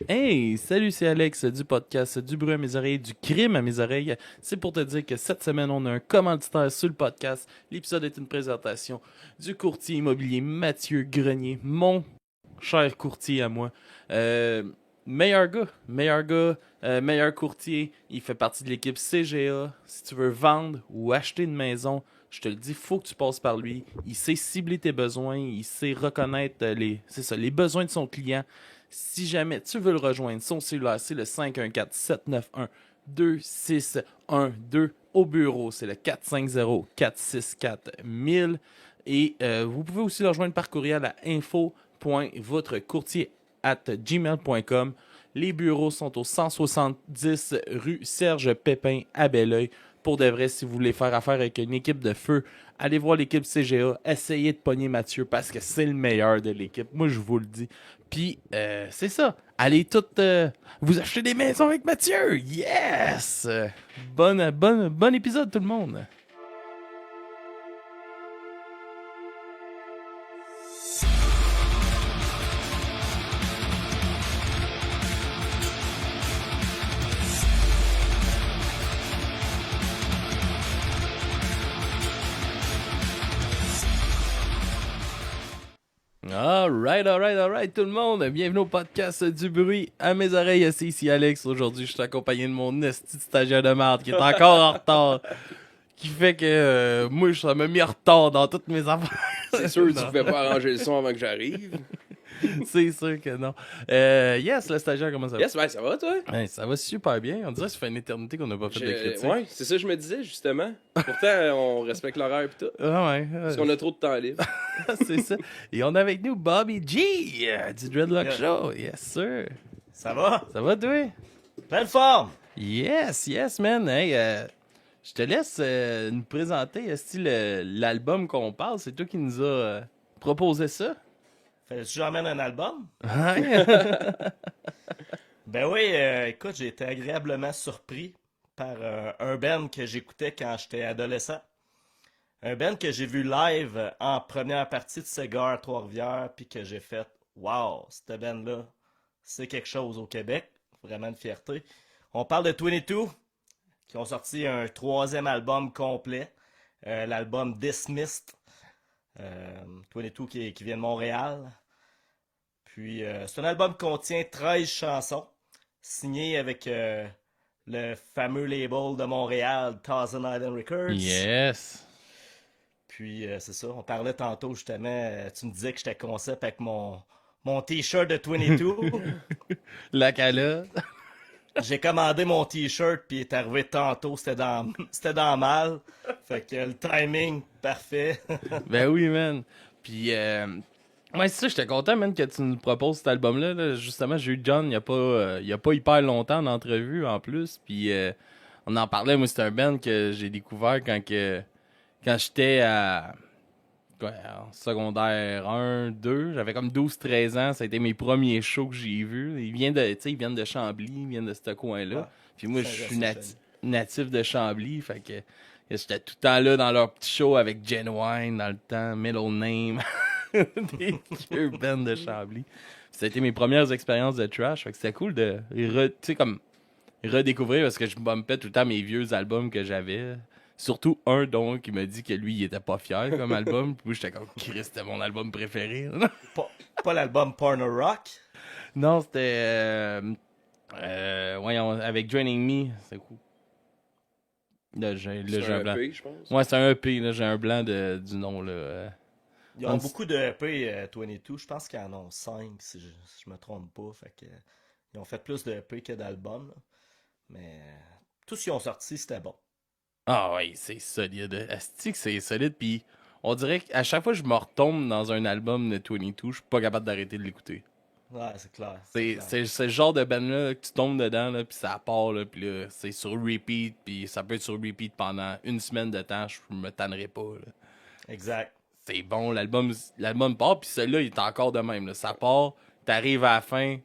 Hey, salut, c'est Alex du podcast Du bruit à mes oreilles, du crime à mes oreilles. C'est pour te dire que cette semaine, on a un commanditaire sur le podcast. L'épisode est une présentation du courtier immobilier Mathieu Grenier, mon cher courtier à moi. Euh, meilleur courtier. Il fait partie de l'équipe CGA. Si tu veux vendre ou acheter une maison, je te le dis, faut que tu passes par lui. Il sait cibler tes besoins, il sait reconnaître les besoins de son client. Si jamais tu veux le rejoindre, son cellulaire, c'est le 514-791-2612. Au bureau, c'est le 450-464-1000. Et vous pouvez aussi le rejoindre par courriel à info.votrecourtier@gmail.com. Les bureaux sont au 170 rue Serge Pépin à Belleuil. Pour de vrai, si vous voulez faire affaire avec une équipe de feu, allez voir l'équipe CGA. Essayez de pogner Mathieu parce que c'est le meilleur de l'équipe. Moi, je vous le dis. Puis, c'est ça. Allez toutes vous acheter des maisons avec Mathieu. Yes! Bon épisode, tout le monde. Alright, tout le monde. Bienvenue au podcast du bruit à mes oreilles. C'est ici Alex. Aujourd'hui, je suis accompagné de mon esti de stagiaire de merde qui est encore en retard. Qui fait que moi, ça m'a mis en retard dans toutes mes affaires. C'est sûr que tu pouvais pas arranger le son avant que j'arrive. C'est sûr que non. Yes, le stagiaire, comment ça va? Yes, ben ça va, toi? Ouais, ça va super bien. On dirait que ça fait une éternité qu'on n'a pas fait de critique. Ouais, c'est ça que je me disais, justement. Pourtant, on respecte l'horaire et tout. Ah ouais. Parce qu'on a trop de temps libre. C'est ça. Et on a avec nous Bobby G du Dreadlock Show. Yes, sir. Ça va? Ça va, toi? Pleine forme! Yes, man. Hey, je te laisse nous présenter l'album qu'on parle. C'est toi qui nous a proposé ça. Fallait-tu que j'emmène un album? Ouais. Ben oui, écoute, j'ai été agréablement surpris par un band que j'écoutais quand j'étais adolescent. Un band que j'ai vu live en première partie de Cigar à Trois-Rivières, puis que j'ai fait « Wow, cette band-là, c'est quelque chose au Québec. » Vraiment une fierté. On parle de 22, qui ont sorti un troisième album complet, l'album Dismissed. 22 qui vient de Montréal. Puis, c'est un album qui contient 13 chansons, signées avec le fameux label de Montréal, Thousand Island Records. Yes. Puis, c'est ça, on parlait tantôt justement, tu me disais que j'étais concept avec mon t-shirt de 22. La calotte. J'ai commandé mon t-shirt, puis il est arrivé tantôt, c'était dans mal. Fait que le timing, parfait. Ben oui, man. Puis, ouais, c'est ça, j'étais content, man, que tu nous proposes cet album-là. Là. Justement, j'ai eu John il y a pas hyper longtemps en entrevue, en plus. Puis, on en parlait. Moi, c'est un band que j'ai découvert quand j'étais en secondaire 1, 2. J'avais comme 12-13 ans. Ça a été mes premiers shows que j'ai vus. Ils viennent de Chambly, ils viennent de ce coin-là. Ah, Puis moi, je suis Saint-Jean-sur-Saône. natif de Chambly. Fait que j'étais tout le temps là dans leur petit show avec Genuine dans le temps, Middle Name. Des vieux bands de Chambly. Ça a été mes premières expériences de trash. Fait que c'était cool de redécouvrir parce que je bumpais tout le temps mes vieux albums que j'avais. Surtout un dont qui m'a dit que lui, il était pas fier comme album. Puis moi, j'étais comme, Chris, c'était mon album préféré. Pas l'album Porno Rock. Non, c'était. Voyons, avec Draining Me. C'est cool. Là, j'ai C'est un un blanc. EP, je pense. Ouais, c'est un EP. Là, j'ai un blanc du nom. Là. Ils ont beaucoup de EP 22. Je pense qu'ils en ont 5 si je me trompe pas. Fait que, ils ont fait plus de EP que d'albums. Là. Mais tout ce qu'ils ont sorti, c'était bon. Ah ouais, c'est solide. Asti que c'est solide. Puis on dirait qu'à chaque fois que je me retombe dans un album de 22, je suis pas capable d'arrêter de l'écouter. Ouais, c'est clair. C'est le genre de band-là que tu tombes dedans, là, puis ça part, là, puis là, c'est sur repeat, puis ça peut être sur repeat pendant une semaine de temps, je me tannerai pas. Là. Exact. C'est bon, l'album part, puis celui-là, il est encore de même. Là. Ça part, t'arrives à la fin,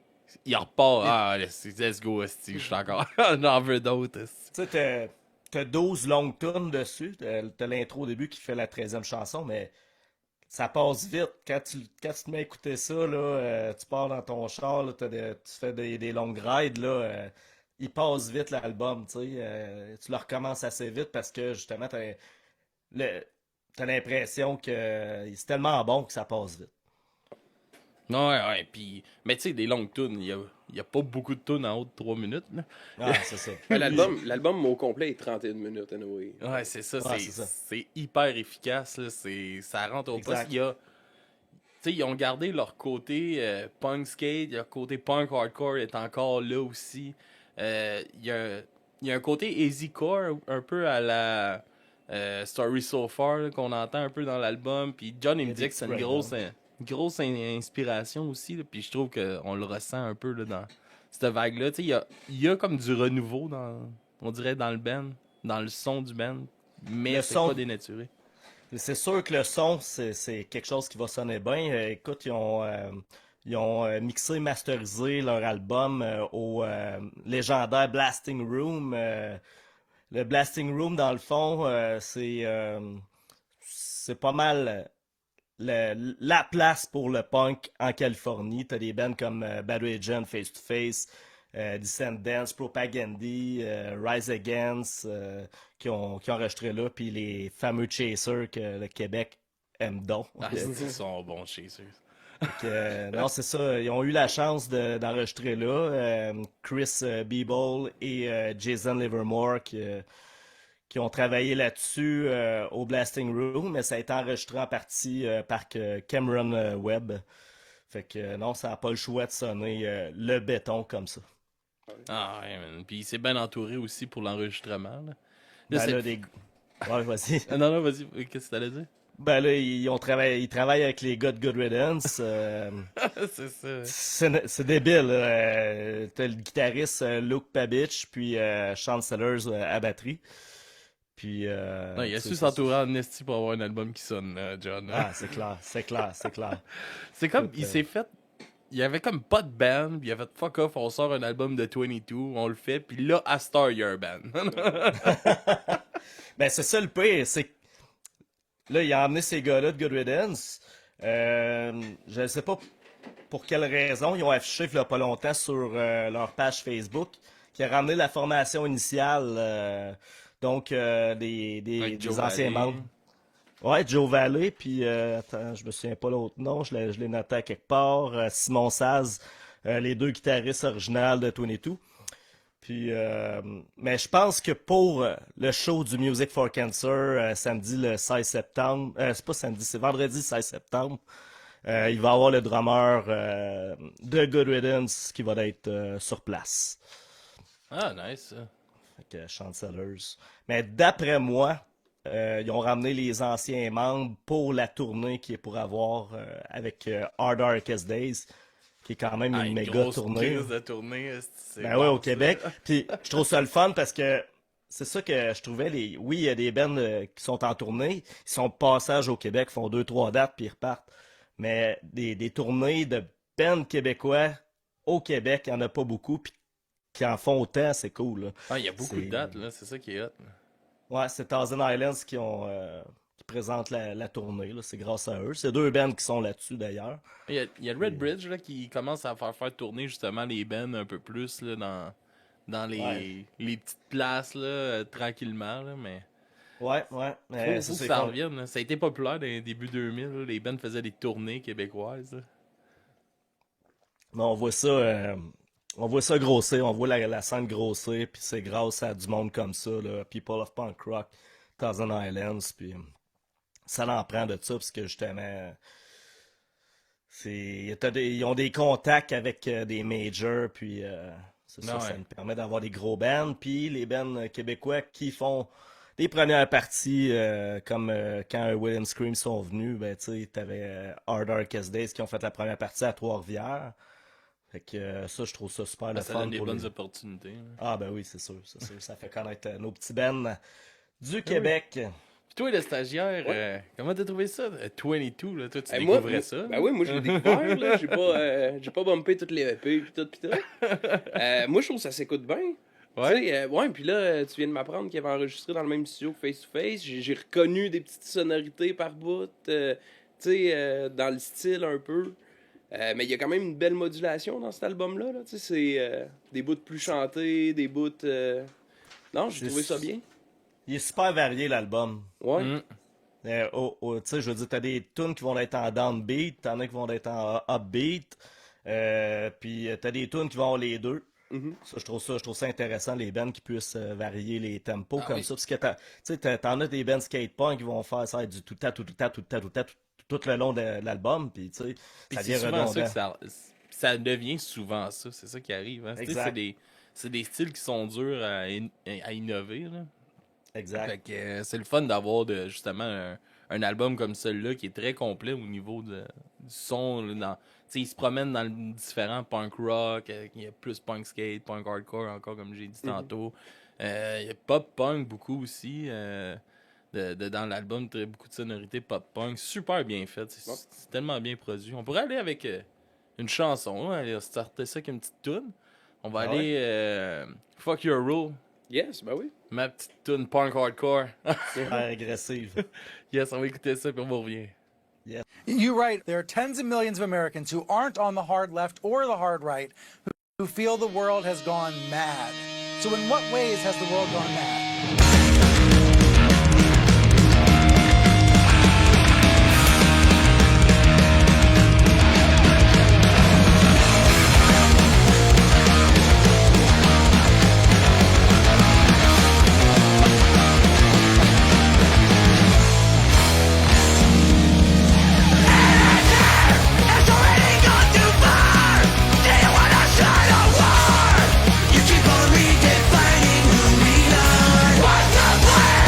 il repart. Ah, let's go, esti, je suis encore. J'en veux d'autres. Esti. Tu sais, t'as 12 longues tunes dessus. T'as l'intro au début qui fait la 13e chanson, mais tu ça passe vite. Quand tu te mets à écouter ça, là, tu pars dans ton char, là, tu fais des longues rides, là, il passe vite l'album, tu sais. Tu le recommences assez vite parce que justement, le- t'as l'impression que c'est tellement bon que ça passe vite. Ouais, ouais, puis... Mais tu sais, des longues tunes, il y a pas beaucoup de tunes en haut de 3 minutes, là. Ah, c'est ça. L'album au complet est 31 minutes, anyway. Ouais, c'est ça, Ouais, c'est ça. c'est hyper efficace, là, ça rentre au poste. Exact. Tu sais, ils ont gardé leur côté punk skate, leur côté punk hardcore est encore là aussi. Il y a un côté easycore un peu à la Story So Far là, qu'on entend un peu dans l'album. Puis John, il Il y me a disait des que petits c'est une breakdowns. grosse inspiration aussi. Là, puis je trouve qu'on le ressent un peu là, dans cette vague-là. Tu sais, il y a comme du renouveau, on dirait, dans le band, dans le son du band, mais Le c'est pas son, dénaturé. c'est sûr que le son, c'est quelque chose qui va sonner bien. Écoute, ils ont mixé, masterisé leur album au légendaire Blasting Room. Le Blasting Room, dans le fond, c'est pas mal la place pour le punk en Californie. T'as des bands comme Bad Religion, Face to Face, Descendants, Propagandy, Rise Against, qui ont enregistré là, puis les fameux Chasers que le Québec aime donc. Ah, ils sont bons chez eux. Non, c'est ça. Ils ont eu la chance d'enregistrer là. Chris Beeble et Jason Livermore qui ont travaillé là-dessus au Blasting Room, mais ça a été enregistré en partie par Cameron Webb. Fait que non, ça n'a pas le choix de sonner le béton comme ça. Ah, ouais, man. Puis c'est bien entouré aussi pour l'enregistrement. Là, Ben là, Ouais, vas-y. Ah, non, non, vas-y, qu'est-ce que t'allais dire? Ben là, ils travaillent avec les gars de Good Riddance. C'est ça. C'est débile. T'as le guitariste Luke Pabich, puis Sean Sellers à batterie. Puis, Non, il a c'est su ça. s'entourer en esti pour avoir un album qui sonne, John. Ah, c'est clair, c'est clair, c'est clair. C'est comme, Écoute, il s'est fait... Il y avait comme pas de band, puis il a fait fuck off, on sort un album de 22, on le fait, puis là, à Star, il y a un band. Ben, c'est ça le pire, c'est que là, il a emmené ces gars-là de Good Riddance. Je ne sais pas pour quelle raison, ils ont affiché il y a pas longtemps sur leur page Facebook qui a ramené la formation initiale, donc Avec Joe des anciens Valley. membres. Ouais, Joe Valley, puis attends, je me souviens pas l'autre nom, je l'ai noté à quelque part. Simon Saz, les deux guitaristes originales de 22. Puis, mais je pense que pour le show du Music for Cancer, samedi le 16 septembre, c'est pas samedi, c'est vendredi 16 septembre, il va y avoir le drummer de Good Riddance qui va être sur place. Ah, nice, ça. Fait que Sean Sellers. Mais d'après moi, ils ont ramené les anciens membres pour la tournée qui est pour avoir avec Hard Darkest Days, qui est quand même Ah, une une méga grosse tournée. prise de tournée, esti, c'est Ben ouais, bon, au Québec. ça. Puis je trouve ça le fun parce que c'est ça que je trouvais. Oui, il y a des bands qui sont en tournée. Ils sont de passage au Québec, font 2, 3 dates puis ils repartent. Mais des tournées de bands québécois au Québec, il n'y en a pas beaucoup. Puis qui en font autant, c'est cool, là. Ah, il y a beaucoup de C'est dates, là, c'est ça qui est hot. Là. Ouais, c'est Thousand Islands qui présentent la tournée, là. C'est grâce à eux. C'est deux bands qui sont là-dessus d'ailleurs. Il y a le Red Bridge là, qui commence à faire tourner justement les bands un peu plus là, dans Ouais. les petites places là, tranquillement, là, mais Ouais, ouais. Mais faut que c'est ça con. revienne. Là. Ça a été populaire dans les débuts 2000, là, les bands faisaient des tournées québécoises. Là. Mais on voit ça grossir, on voit la scène grossir, puis c'est grâce à du monde comme ça, là, People of Punk Rock, Thousand Islands, puis ça en prend de ça, parce que justement, ils ont des contacts avec des majors, puis c'est ça, Ah ça ouais. nous permet d'avoir des gros bands, puis les bands québécois qui font des premières parties, comme quand Will and Scream sont venus, ben tu sais, t'avais Hard Darkest Days qui ont fait la première partie à Trois-Rivières. Fait que ça, je trouve ça super Ah, le ça fun donne des pour bonnes les... opportunités. Là. Ah ben oui, c'est sûr, c'est sûr. Ça fait connaître nos petits bands du Ah oui. Québec. Puis toi, le stagiaire, Ouais. comment t'as trouvé ça? 22, là, toi, tu Moi, découvrais ça? ben oui, moi je l'ai découvert, là. J'ai pas bumpé toutes les EP pis tout pis tout. Moi je trouve que ça s'écoute bien. Ouais. Tu sais, ouais, puis là, tu viens de m'apprendre qu'il avait enregistré dans le même studio que Face to Face. J'ai reconnu des petites sonorités par bout. Tu tu sais, dans le style un peu. Mais il y a quand même une belle modulation dans cet album-là. Là. Tu sais, c'est des bouts plus chantés, des bouts... Non, j'ai trouvé ça bien. Il est super varié, l'album. Ouais. Mm. Tu sais, je veux dire, t'as des tunes qui vont être en downbeat, t'en as qui vont être en upbeat, puis t'as des tunes qui vont avoir les deux. Mhm. Ça, je trouve ça intéressant, les bands qui puissent varier les tempos Ah comme oui. ça. Parce que tu sais, t'en as des bands skatepunk qui vont faire ça du tout le long de l'album, puis tu sais, Puis ça c'est devient souvent ça redondant. que ça devient souvent ça. C'est ça qui arrive. Hein. Tu sais, Exact. c'est des styles qui sont durs à innover. Là. Exact. Fait que c'est le fun d'avoir justement un album comme celui-là qui est très complet au niveau du son. Là, tu sais, il se promène dans le différent punk rock, il y a plus punk skate, punk hardcore encore comme j'ai dit tantôt. Il y a pop punk beaucoup aussi. Dans l'album, beaucoup de sonorités pop punk. Super bien fait. C'est tellement bien produit. On pourrait aller avec une chanson. Hein, aller starter ça avec une petite tune. On va Ah aller Fuck Your Rule. Yes, ben oui. Ma petite tune punk hardcore. Super agressive. Yes, on va écouter ça puis on revient. You're right. There are tens of millions of Americans who aren't on the hard left or the hard right who feel the world has gone mad. So in what ways has the world gone mad? You keep on redefining who we are.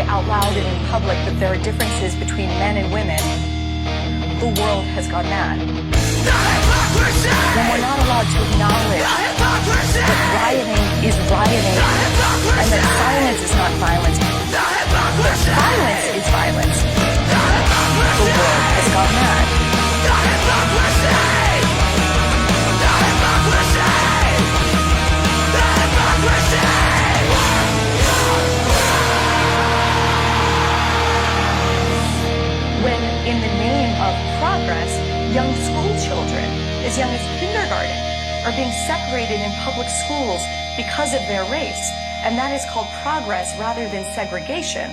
out loud and in public that there are differences between men and women, the world has gone mad. When we're not allowed to acknowledge that rioting is rioting and that silence is not violence, that violence is violence, the world has gone mad. When, in the name of progress, young school children, as young as kindergarten, are being separated in public schools because of their race, and that is called progress rather than segregation,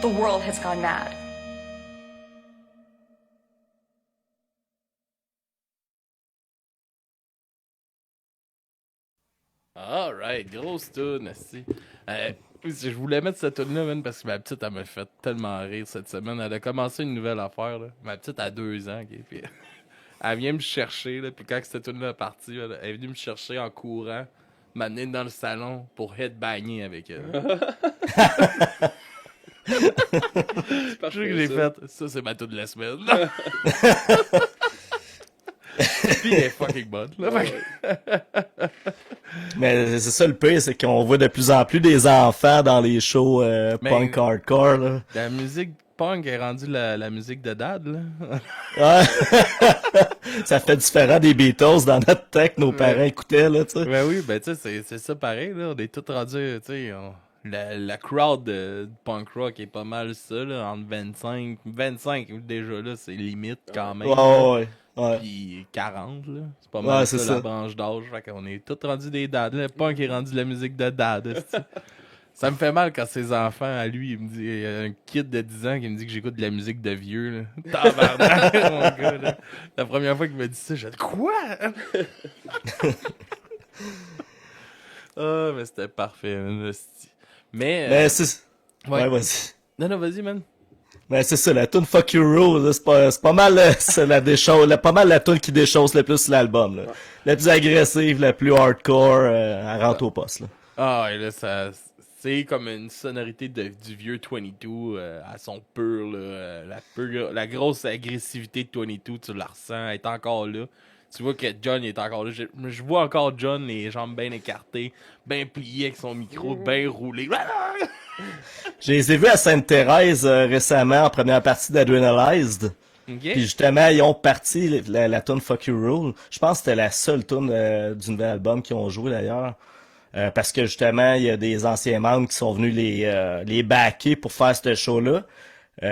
the world has gone mad. Alright, grosse tune, esti. Je voulais mettre cette tune-là, man, parce que ma petite, elle m'a fait tellement rire cette semaine. Elle a commencé une nouvelle affaire, là. Ma petite a 2 ans, ok, puis elle vient me chercher, là, puis quand cette tune-là est partie, elle est venue me chercher en courant, m'amener dans le salon pour headbanger avec elle. C'est parfait, Je sais que j'ai ça. fait, ça c'est ma tune de la semaine. Puis elle est fucking bonne, là. Fait que- Mais c'est ça le pire, c'est qu'on voit de plus en plus des enfants dans les shows Mais- punk hardcore, là. La musique punk est rendu la musique de Dad, là. Ouais. Ça fait différent des Beatles dans notre temps que nos parents écoutaient, là, tu sais. Ben oui, ben tu sais, c'est ça pareil, là. On est tous rendus, tu sais, la crowd de punk rock est pas mal ça, là, entre 25 déjà, là, c'est limite quand même. là. Ouais. Puis 40, là. C'est pas mal Ouais, ça, c'est la ça. branche d'âge. Fait qu'on est tous rendus des dads. Le punk est rendu la musique de dad. esti. Ça me fait mal quand ses enfants, à lui, il me dit, il y a un kid de 10 ans qui me dit que j'écoute de la musique de vieux, là. Tabarnak, mon gars, là. La première fois qu'il m'a dit ça, j'ai dit, quoi? Ah, mais c'était parfait, man, esti. Mais, Mais c'est... ouais. Ouais, vas-y. Non, vas-y, man. Mais c'est ça, la tune Fuck You Rule, là, c'est pas mal c'est pas mal la tune qui déchausse le plus l'album. Là. La plus agressive, la plus hardcore, elle rentre au poste. Là. Ah, et là, c'est comme une sonorité du vieux 22 à son pur, là. La grosse agressivité de 22, tu la ressens, elle est encore là. Tu vois que John il est encore là. Je vois encore John, les jambes bien écartées, bien pliées avec son micro, bien roulé. Je les ai vus à Sainte-Thérèse récemment en première partie d'Adrenalized. Ok? Puis justement, ils ont parti la tune Fuck You Rule. Je pense que c'était la seule tune du nouvel album qu'ils ont joué d'ailleurs. Parce que justement, il y a des anciens membres qui sont venus les backer pour faire ce show-là. Tu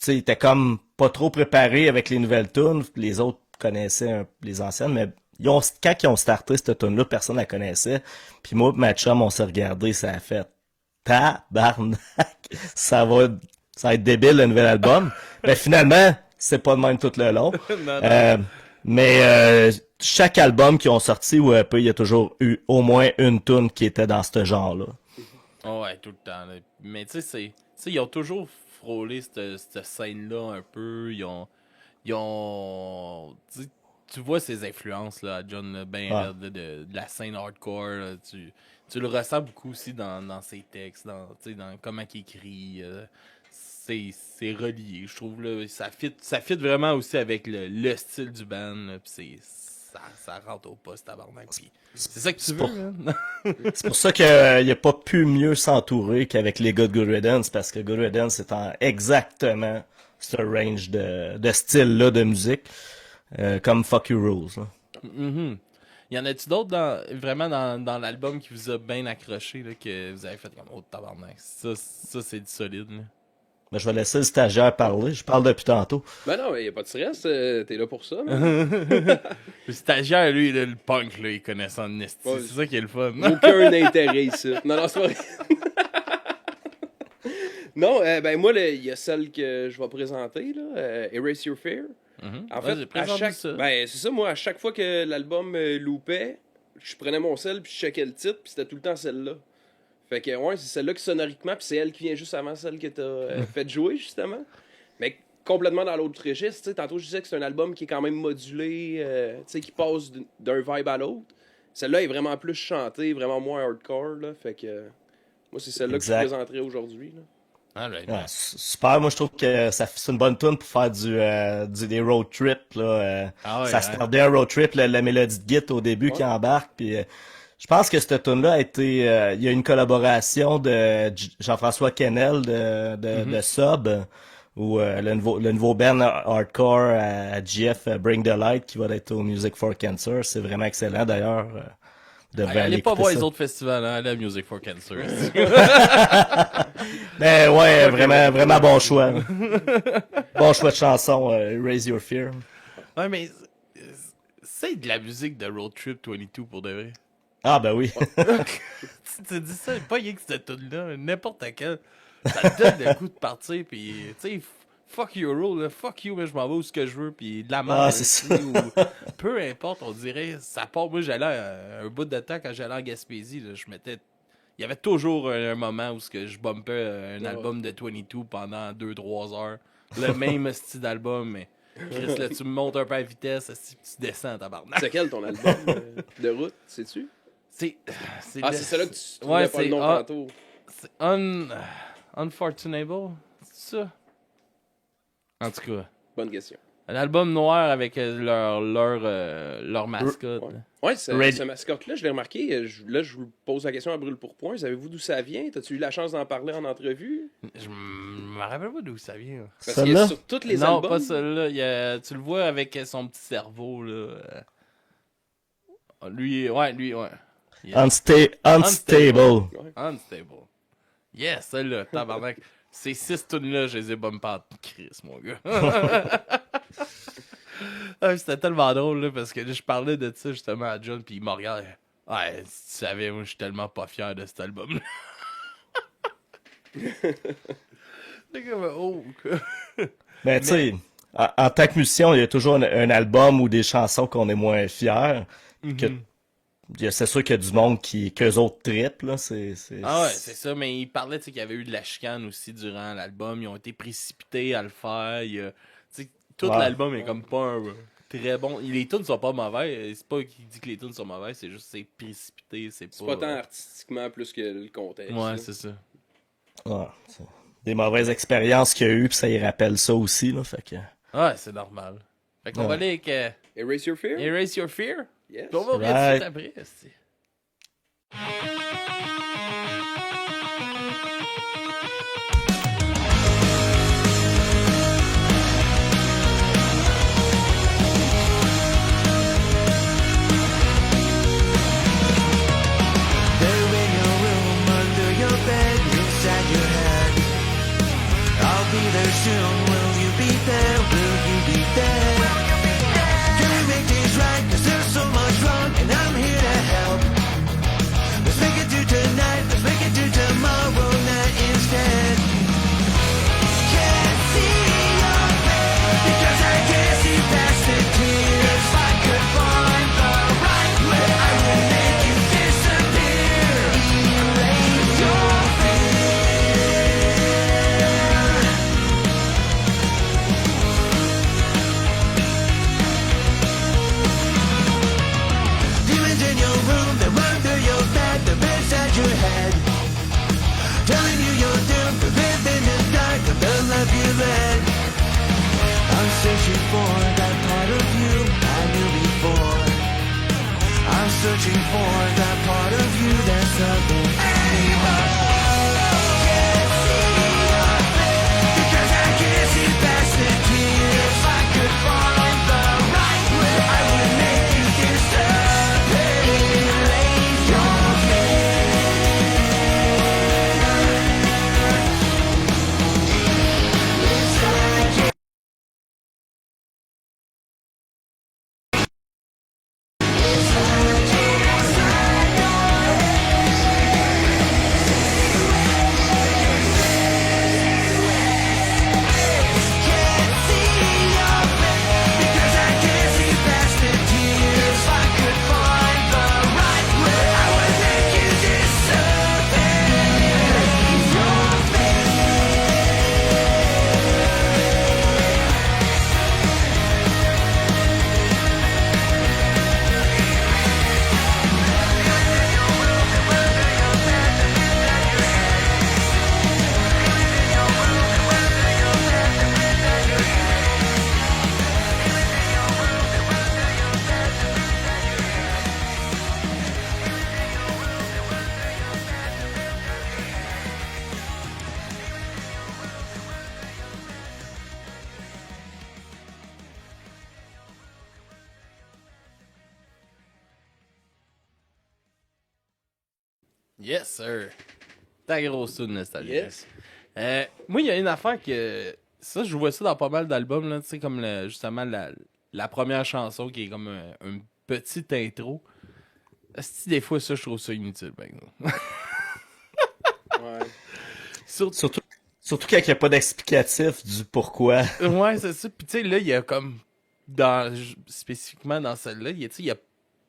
sais, ils étaient comme pas trop préparés avec les nouvelles tunes. Les autres connaissaient les anciennes, mais quand ils ont starté cette tune-là, personne la connaissait. Puis moi et ma chum, on s'est regardé, ça a fait tabarnak, ça va être débile le nouvel album. Mais finalement, c'est pas de même tout le long. Non. Mais chaque album qu'ils ont sorti ou un peu, il y a toujours eu au moins une tune qui était dans ce genre-là. Oh, ouais, tout le temps. Là. Mais tu sais, ils ont toujours frôlé cette scène-là un peu. Ils ont tu vois ces influences là, à John ben raide, de la scène hardcore. Là, tu le ressens beaucoup aussi dans ses textes, dans comment il écrit. C'est relié, je trouve. Là, ça fit vraiment aussi avec le style du band. Là, pis ça rentre au poste, tabarnak. C'est ça que tu veux, hein? C'est pour ça qu'il a pas pu mieux s'entourer qu'avec les gars de Good Riddance, parce que Good Riddance est en exactement ce range de style-là de musique, comme Fuck You Rules. Là. Mm-hmm. Y en a-tu d'autres vraiment dans l'album qui vous a bien accroché, là, que vous avez fait comme autre tabarnak? Ça c'est du solide, là. Ben, je vais laisser le stagiaire parler, je parle depuis tantôt. Ben non, y a pas de stress, t'es là pour ça, man. Le stagiaire, lui, là, le punk, là, il connaît ça en esti. Ouais. C'est ça qui est le fun. Aucun intérêt ici. Non, c'est pas vrai. Non, ben moi, il y a celle que je vais présenter, là, Erase Your Fear. En fait, ben, c'est ça, moi, à chaque fois que l'album loopait, je prenais mon sel puis je checkais le titre, puis c'était tout le temps celle-là. Fait que, ouais, c'est celle-là qui sonoriquement, puis c'est elle qui vient juste avant celle que t'as fait jouer, justement. Mais complètement dans l'autre registre, tu sais, tantôt je disais que c'est un album qui est quand même modulé, tu sais, qui passe d'un vibe à l'autre. Celle-là est vraiment plus chantée, vraiment moins hardcore, là. Fait que, moi, c'est celle-là que je présenterai aujourd'hui, là. Right. Ouais, super, moi je trouve que c'est une bonne tune pour faire des road trips. Là, ça se tardait un road trip, la mélodie de Git au début qui embarque. Puis je pense que cette tune-là a été. Il y a une collaboration de Jean-François Kennel de Sub, ou le nouveau band hardcore à GF Bring the Light qui va être au Music for Cancer. C'est vraiment excellent d'ailleurs. Allez pas voir les autres festivals, hein, allez à Music for Cancer. Ben ouais, vraiment bon choix. Bon choix de chanson, Raise Your Fear. Ouais, mais c'est de la musique de Road Trip 22 pour de vrai. Ah ben oui. Tu dis ça, pas rien que cette tune-là, n'importe quelle. Ça te donne le coup de partir, pis tu sais, fuck your rule, là, fuck you, mais je m'en vais où ce que je veux, pis de la merde. Ah, c'est ça. Peu importe, on dirait, ça part. Moi, j'allais un bout de temps quand j'allais en Gaspésie, là, il y avait toujours un moment où je bumpais un album de 22 pendant 2-3 heures. Le même style d'album, mais Chris, là, tu me montes un peu à vitesse, tu descends, tabarnak. C'est quel ton album de route, sais-tu? C'est celle-là que tu trouvais pas le nom tantôt. C'est Unfortunable, c'est ça? En tout cas. Bonne question. Un album noir avec leur mascotte. Ouais, ce mascotte-là, je l'ai remarqué. Là, je vous pose la question à brûle-pourpoint. Savez-vous d'où ça vient? T'as-tu eu la chance d'en parler en entrevue? Je me rappelle pas d'où ça vient. Parce qu'il est sur tous les albums. Non, pas celui-là. Tu le vois avec son petit cerveau, là. Lui. Unstable. Unstable. Yes, celle-là, tabarnak. Ces 6 tunes-là, je les ai bumpées en crise, mon gars. C'était tellement drôle, là, parce que là, je parlais de ça justement à John, puis il me regarde. Ouais, si tu savais, moi, je suis tellement pas fier de cet album-là. C'est comme, oh. Mais tu sais, en tant que musicien, il y a toujours un album ou des chansons qu'on est moins fiers. C'est sûr qu'il y a du monde qu'eux autres trippent, là. Ah ouais, c'est ça, mais il parlait qu'il y avait eu de la chicane aussi durant l'album. Ils ont été précipités à le faire. Tout l'album est comme pas très bon. Les tunes sont pas mauvaises. C'est pas qu'il dit que les tunes sont mauvaises, c'est juste c'est précipité. C'est pas tant artistiquement plus que le contexte. Ouais, c'est ça. Ouais, des mauvaises expériences qu'il y a eu, puis ça y rappelle ça aussi, là. Fait que... Ouais, c'est normal. Fait qu'on va aller avec Erase Your Fear. Erase Your Fear. Yes. Puis on va regarder tout après. Soon, will you be there? Will you be there? Can we make things right? 'Cause there's so much wrong, and I'm here to help. Let's make it through tonight. Let's make it through tomorrow night instead. Can't see your face because I can't see past the tears. If I could find the right way, I would make you disappear. Erase your your head, telling you you're doomed to live in the dark of the life you led. I'm searching for that part of you I knew before. I'm searching for that part of you that's nothing anymore. Can't see your face because I can't see past the tears. If I could find the right way, I would make you disappear. Erase your face. Yes, sir. Ta grosse tune nostalgique. Yes. Moi, il y a une affaire que... Ça, je vois ça dans pas mal d'albums, là, tu sais, comme justement la première chanson qui est comme un petit intro. Asti, des fois, ça, je trouve ça inutile, par exemple. Ouais. Surtout quand il n'y a pas d'explicatif du pourquoi. Ouais, c'est ça. Puis tu sais, là, il y a comme... spécifiquement dans celle-là, il y a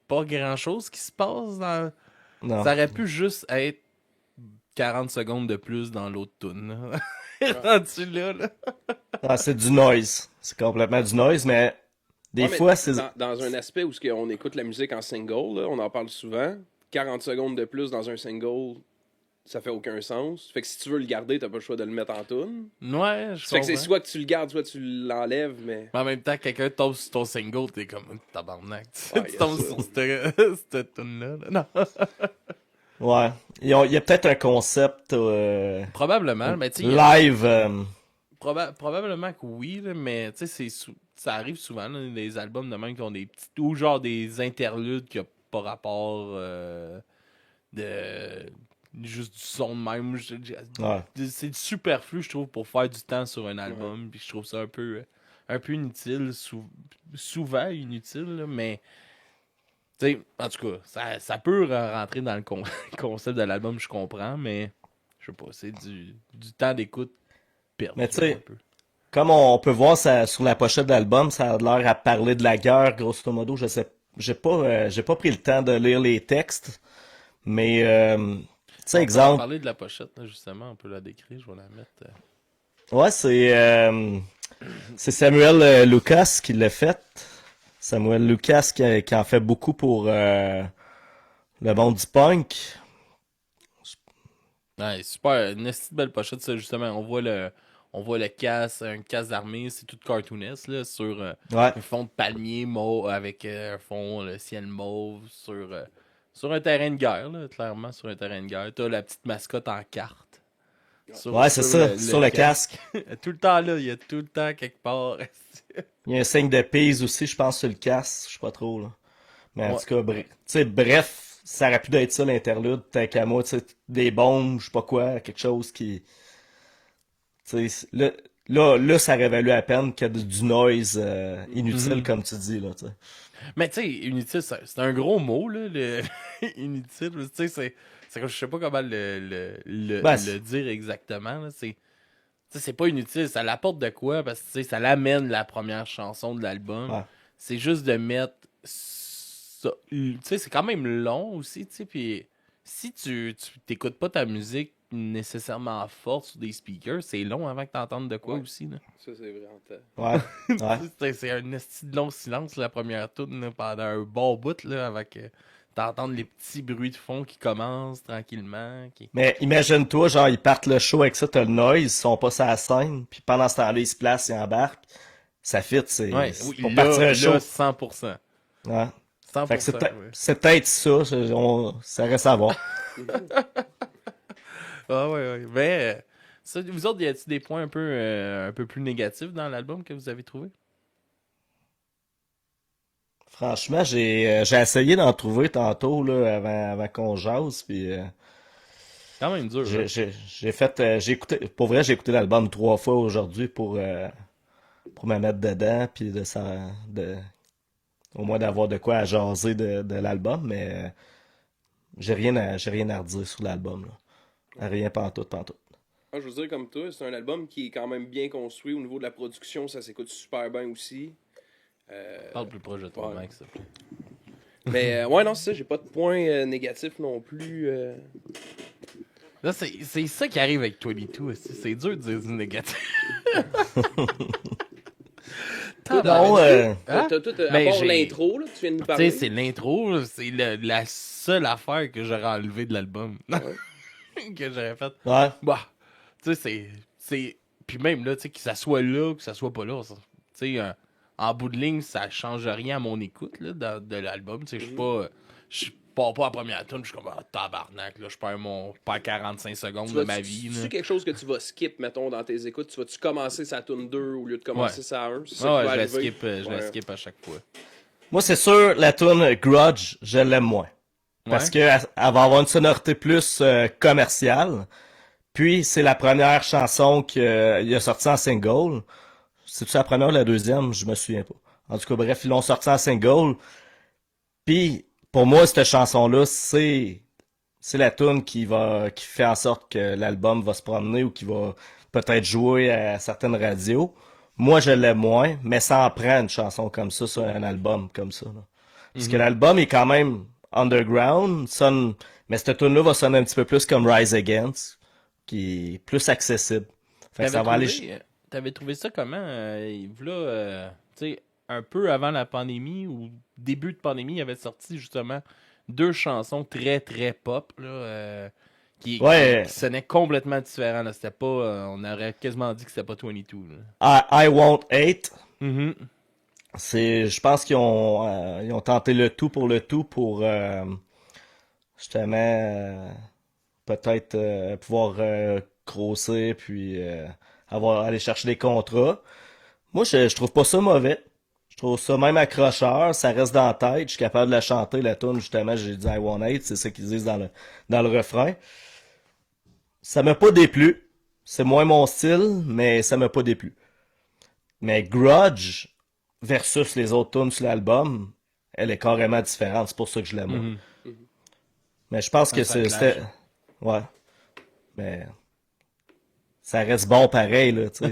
pas grand-chose qui se passe dans... Non. Ça aurait pu juste être 40 secondes de plus dans l'autre tune. Rendu là. Ah, c'est du noise. C'est complètement du noise, mais des fois, c'est... Dans un aspect où on écoute la musique en single, là, on en parle souvent, 40 secondes de plus dans un single, ça fait aucun sens. Fait que si tu veux le garder, t'as pas le choix de le mettre en toune. Ouais, je Fait que c'est comprends. soit que tu le gardes, soit tu l'enlèves, mais... Mais en même temps, quelqu'un tombe sur ton single, t'es comme tabarnak. Ouais, Tu y a tombes ça. sur cette tune-là. Non. Ouais. Il y a peut-être un concept Probablement, mais tu sais, live. probablement que oui, là, mais tu sais, ça arrive souvent, là, des albums de même qui ont des petits. Ou genre des interludes qui n'ont pas rapport de. Juste du son de même. Ouais. C'est du superflu, je trouve, pour faire du temps sur un album. Puis je trouve ça un peu inutile, souvent inutile, là, mais. Tu sais, en tout cas, ça peut rentrer dans le concept de l'album, je comprends, mais je sais pas, c'est du temps d'écoute perdu. Mais tu sais, un peu. comme on peut voir ça, sur la pochette de l'album, ça a l'air à parler de la guerre, grosso modo. Je sais, j'ai pas pris le temps de lire les textes, mais tu sais, On va exemple, parler de la pochette, là, justement, on peut la décrire, je vais la mettre. ouais, c'est Samuel Lucas qui l'a fait. Samuel Lucas qui en fait beaucoup pour le monde du punk. Ouais, super, une esti de belle pochette, ça, justement, on voit le casque, un casque d'armée, c'est tout cartooniste, là, sur Ouais, un fond de palmier mauve, avec un fond, le ciel mauve, sur un terrain de guerre, là, clairement, sur un terrain de guerre. T'as la petite mascotte en carte. ouais, c'est ça, sur le casque. Tout le temps, là, il y a tout le temps quelque part. Il y a un signe de pise aussi, je pense, sur le casque. Je sais pas trop, là. Mais en Ouais. tout cas, bref, ça aurait pu être ça l'interlude, tant qu'à moi, tu sais, des bombes, je sais pas quoi, quelque chose qui... Tu sais, là, ça aurait valu à peine qu'il y a du noise inutile, comme tu dis, là, tu sais. Mais tu sais, inutile, c'est un gros mot, là, inutile. Tu sais, je sais pas comment Ben, le dire exactement, là. Tu sais, c'est pas inutile, ça l'apporte de quoi, parce que tu sais, ça l'amène la première chanson de l'album. Ouais. C'est juste de mettre ça. Tu sais, c'est quand même long aussi, tu sais, puis si tu t'écoutes pas ta musique nécessairement forte sur des speakers, c'est long avant que t'entendes de quoi Ouais. aussi, là. Ça, c'est vraiment... Ouais, ouais. C'est un esti de long silence, la première tune, là, pendant un bon bout, là, avec t'entendre les petits bruits de fond qui commencent tranquillement. Mais imagine-toi, genre, ils partent le show avec ça, t'as le noise, ils sont pas sur la scène, puis pendant ce temps-là, ils se placent, ils embarquent. Ça fit, c'est Ouais, c'est oui, pour partir un show. là, 100%. Ouais. 100%, Fait que ouais. c'est peut-être ça, ça reste à voir. Ah ouais. Mais, ça, vous autres, y a-t-il des points un peu plus négatifs dans l'album que vous avez trouvé? Franchement, j'ai essayé d'en trouver tantôt, là, avant qu'on jase, puis Quand même dur, hein? j'ai écouté, pour vrai, j'ai écouté l'album 3 fois aujourd'hui pour me mettre dedans, puis au moins d'avoir de quoi à jaser de l'album, mais j'ai rien à redire sur l'album, là. Rien pantoute. Ah, je veux dire, comme toi, c'est un album qui est quand même bien construit. Au niveau de la production, ça s'écoute super bien aussi. Parle plus proche de toi, ouais. Mike, s'il te plaît. Mais ouais, non, c'est ça, j'ai pas de points négatifs non plus. Là, c'est ça qui arrive avec 22 aussi. C'est dur de dire du négatif. Non, Hein? À Mais part j'ai- l'intro, là, tu viens de nous Tu parler. sais, c'est l'intro, là, c'est la seule affaire que j'aurais enlevé de l'album. Que j'aurais fait. ouais. Bah, tu sais, c'est. Puis même là, tu sais, que ça soit là, que ça soit pas là, tu sais, en bout de ligne, ça change rien à mon écoute là, de l'album. Tu sais, je pars pas à la première tune, je suis comme, tabarnak, là, je perds 45 secondes de ma vie. C'est Là. quelque chose que tu vas skip, mettons, dans tes écoutes. Tu vas-tu commencer sa tune 2 au lieu de commencer Ouais. sa 1? C'est ça Ah qui ouais, va je arriver. la skip à chaque fois. Moi, c'est sûr, la tune Grudge, je l'aime moins. Parce que elle va avoir une sonorité plus commerciale. Puis, c'est la première chanson qu'il a sortie en single. C'est-tu la première ou la deuxième? Je me souviens pas. En tout cas, bref, ils l'ont sorti en single. Puis, pour moi, cette chanson-là, c'est la tune qui fait en sorte que l'album va se promener ou qui va peut-être jouer à certaines radios. Moi, je l'aime moins, mais ça en prend une chanson comme ça sur un album comme ça, là. Parce que l'album est quand même underground, mais cette tune-là va sonner un petit peu plus comme Rise Against, qui est plus accessible. Fait que ça va aller. T'avais trouvé ça comment? Tu sais, un peu avant la pandémie ou début de pandémie, il avait sorti justement 2 chansons très très pop là, qui sonnait complètement différent. Là. C'était pas, on aurait quasiment dit que c'était pas 22. Là. I Won't Hate. Mm-hmm. Je pense qu'ils ont tenté le tout pour justement peut-être pouvoir crosser puis aller chercher des contrats. Moi, je trouve pas ça mauvais. Je trouve ça même accrocheur, ça reste dans la tête. Je suis capable de la chanter, la tune justement, j'ai dit I Want Hate, c'est ça qu'ils disent dans le refrain. Ça m'a pas déplu. C'est moins mon style, mais ça m'a pas déplu. Mais Grudge versus les autres tunes sur l'album, elle est carrément différente, c'est pour ça que je l'aime. Mm-hmm. Mais je pense que c'était... Ouais. Mais... Ça reste bon pareil, là, tu sais.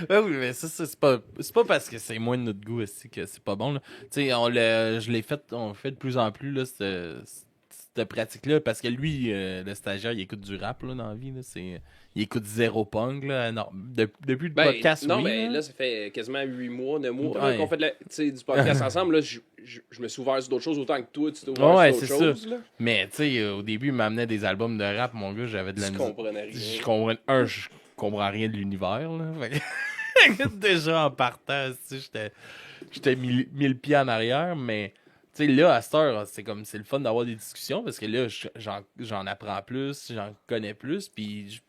Oui, mais ça, c'est pas parce que c'est moins de notre goût aussi que c'est pas bon. Tu sais, je l'ai fait, on le fait de plus en plus, là, cette pratique-là, parce que lui, le stagiaire, il écoute du rap, là, dans la vie, là, il écoute zéro punk, là, non, depuis le podcast, non, oui, mais là, ça fait quasiment 8 mois, 9 mois qu'on fait du podcast ensemble, là, je me suis ouvert sur d'autres choses autant que toi, tu t'es ouvert sur d'autres choses, là. Mais, tu sais, au début, il m'amenait des albums de rap, mon gars, j'avais de la musique. Je comprenais rien. Je comprends rien de l'univers, là. Déjà, en partant, j'étais 1000 pieds en arrière, mais... Tu sais, là, à cette heure, c'est le fun d'avoir des discussions parce que là, j'en apprends plus, j'en connais plus. Puis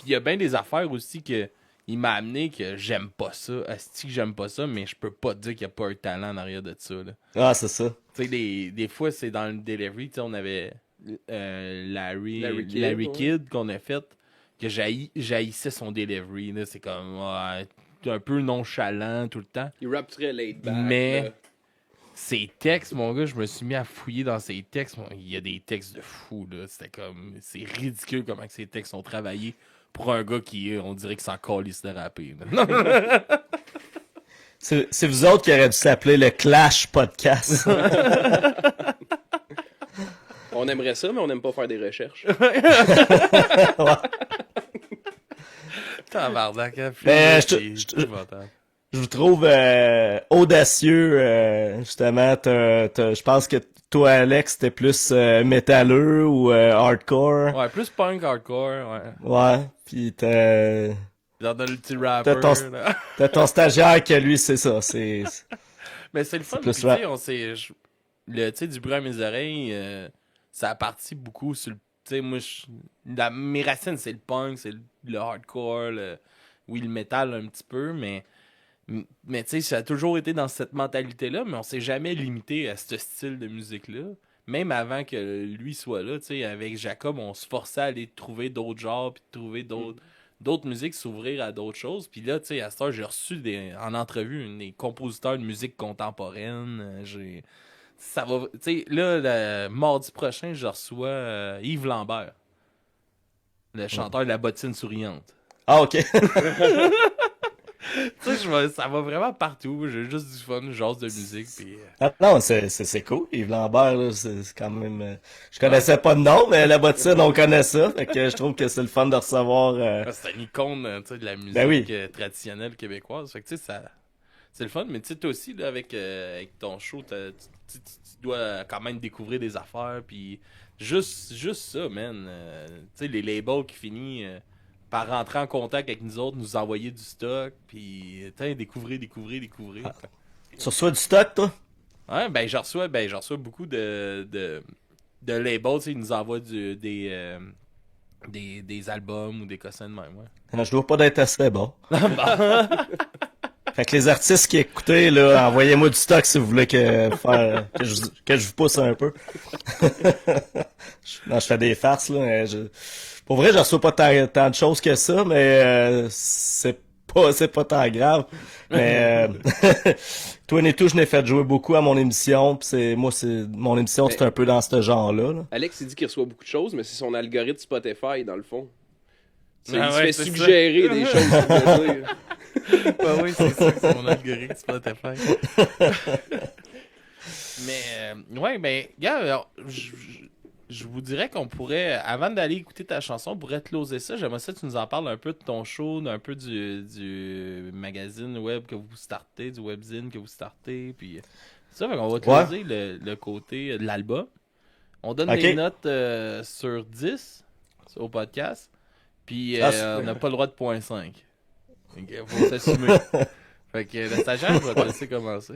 il y a bien des affaires aussi que il m'a amené que j'aime pas ça. Asti que j'aime pas ça, mais je peux pas te dire qu'il y a pas un talent en arrière de ça. Là. Ah, c'est ça. Tu sais, des fois, c'est dans le delivery. Tu sais, on avait Larry Kidd qu'on a fait, que j'haïssais son delivery. Là. C'est comme un peu nonchalant tout le temps. Il rappe très laid back. Mais... Là. Ses textes, mon gars, je me suis mis à fouiller dans ses textes. Il y a des textes de fou, là. C'est ridicule comment ces textes sont travaillés pour un gars qui, on dirait que s'en calisse de rapper. C'est vous autres qui auraient dû s'appeler le Clash Podcast. On aimerait ça, mais on n'aime pas faire des recherches. Tabarnak, hein, je vous trouve audacieux, justement. Je pense que toi, Alex, t'es plus métalleux ou hardcore. Ouais, plus punk hardcore, ouais. Ouais, pis t'as... Dans le petit rapper. T'as ton stagiaire que lui, c'est ça. Mais c'est le fun, pis tu sais, du bruit à mes oreilles, ça a parti beaucoup sur le... Tu sais, moi, mes racines, c'est le punk, c'est le hardcore, oui, le métal un petit peu, mais tu sais, ça a toujours été dans cette mentalité-là, mais on s'est jamais limité à ce style de musique-là. Même avant que lui soit là, tu sais, avec Jacob, on se forçait à aller trouver d'autres genres, puis de trouver d'autres musiques, s'ouvrir à d'autres choses. Puis là, tu sais, à cette heure, j'ai reçu en entrevue des compositeurs de musique contemporaine. Ça va, tu sais, là, mardi prochain, je reçois Yves Lambert, le chanteur de La Bottine Souriante. Ah, ok. Tu sais, ça va vraiment partout. J'ai juste du fun, genre de musique. Puis... Ah, non, c'est cool. Yves Lambert, là, c'est quand même... je connaissais pas de nom, mais La Bottine, on connaît ça. Fait que je trouve que c'est le fun de recevoir... C'est une icône, tu sais, de la musique traditionnelle québécoise. Fait que, tu sais, c'est le fun. Mais tu sais, toi aussi, là, avec ton show, tu dois quand même découvrir des affaires. Puis juste ça, man. Tu sais, les labels qui finissent... par rentrer en contact avec nous autres, nous envoyer du stock, puis découvrir. Ah. Tu reçois du stock, toi? Ouais, ben j'en reçois beaucoup de labels, ils nous envoient des albums ou des cossins de même, ouais. Je dois pas d'être assez bon. Fait que les artistes qui écoutez, là, envoyez-moi du stock si vous voulez que je vous pousse un peu. Non, je fais des farces, là. Pour vrai, je reçois pas tant de choses que ça, mais c'est pas tant grave. Mais toi et tout, je n'ai fait jouer beaucoup à mon émission. Pis mon émission, c'est un peu dans ce genre-là. Là. Alex, il dit qu'il reçoit beaucoup de choses, mais c'est son algorithme Spotify, dans le fond. Il se ouais, fait suggérer des choses. Ben oui, c'est ça, c'est mon algorithme Spotify. Mais, ouais, ben, gars, je vous dirais qu'on pourrait, avant d'aller écouter ta chanson, on pourrait closer ça. J'aimerais ça que tu nous en parles un peu de ton show, un peu du magazine web que vous startez, du webzine que vous startez. Puis ça, on va closer le côté de l'album. On donne des notes sur 10 au podcast. Puis on n'a pas le droit de 0.5. Il faut s'assumer. Fait que le stagiaire va te laisser commencer.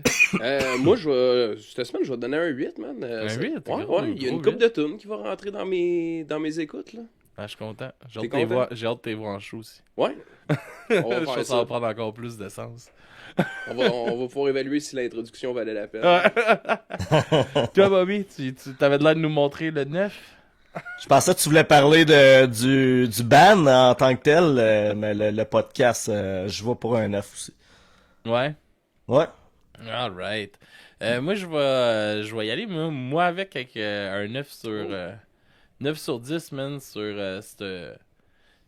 Moi, cette semaine, je vais te donner un 8, man. Un 8? Ouais, il y a une couple de tunes qui va rentrer dans mes écoutes, là. Ah, je suis content. J'ai hâte de te voir en show aussi. Ouais. On va faire ça. Ça va prendre encore plus de sens. On va pouvoir évaluer si l'introduction valait la peine. Toi, Bobby, tu avais de l'air de nous montrer le 9? Je pensais que tu voulais parler du band en tant que tel, mais le podcast, je vais pour un 9 aussi. Ouais? Ouais. Alright. Moi, je vais y aller, moi avec un 9 sur 10, man, sur